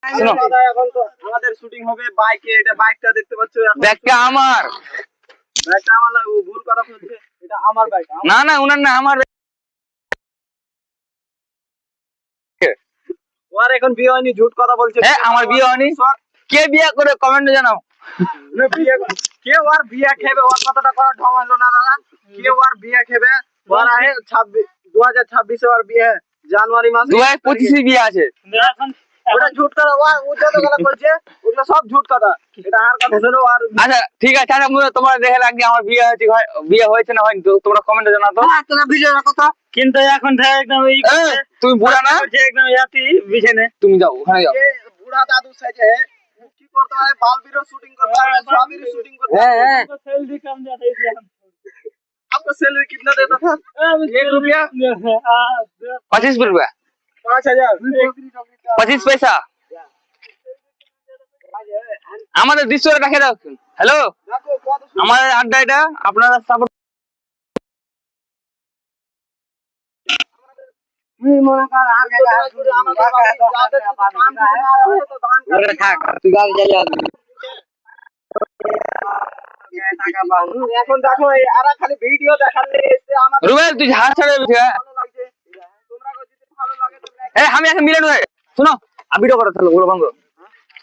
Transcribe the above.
শোনো দাদা এখন তো আমাদের শুটিং হবে বাইকে, এটা বাইকটা দেখতে পাচ্ছ এখন ব্যাগটা আমার। বাইকটা আমার না, ও ভুল কথা বলছে, এটা আমার বাইক। না না উনার না আমার। ওর এখন বিয়ে হয়নি, ঝুট কথা বলছে। হ্যাঁ আমার বিয়ে হয়নি। কে বিয়ে করে কমেন্টে জানাও। কে ওর বিয়ে খেবে, ওর কথাটা করা ঢং হলো না দাদা। কে ওর বিয়ে খেবে, ওর আহে 2026 ওর বিয়ে, জানুয়ারি মাসে। 2025 বিয়ে আছে। ওটা ঝুট কথা, ও যত কথা বলছে ওগুলো সব ঝুট কথা, এটা আর কথা শোনো। আর আচ্ছা ঠিক আছে, আচ্ছা তোমার দেখে লাগছে আমার বিয়ে হয়েছে, বিয়ে হয়েছে না হয়নি, তো তোমরা কমেন্টে জানাও তো। তোরা ভিডিও রাখো তো, কিন্তু এখন একদম তুমি বুড়া না, একদম ইয়াতি বিছানে তুমি যাও ওখানে যাও। বুড়া দাদু সাইজে কি করতে হয়, বালবিরও শুটিং করতে হয়, সবইরও শুটিং করতে হয়। হ্যাঁ सैलरी कम जाता है इसलिए आपको सैलरी कितना देता था? 1 रुपया, 25 रुपया, 5000, 25 पैसा। আমাদের দৃশ্যটা দেখে দাও। হ্যালো, देखो कत আমাদের আড্ডা এটা, আপনারা সাপোর্ট। মনে কর আগে আমাদের যাদের ধান না হয় তো ধান ওরে থাক, তুই গাড়ি চালিয়ে আসবি। টাকা পাও। এখন দেখো এই আরা খালি ভিডিও দেখালে এসে আমাদের রুবেল তুই ঝাড় ছাড়ে বুঝে। ভালো লাগছে, তোমরা যদি ভালো লাগে তো আমি এখন মিলে নয়, শোনো ভিডিও করো তাহলে ওগুলো ভাঙো।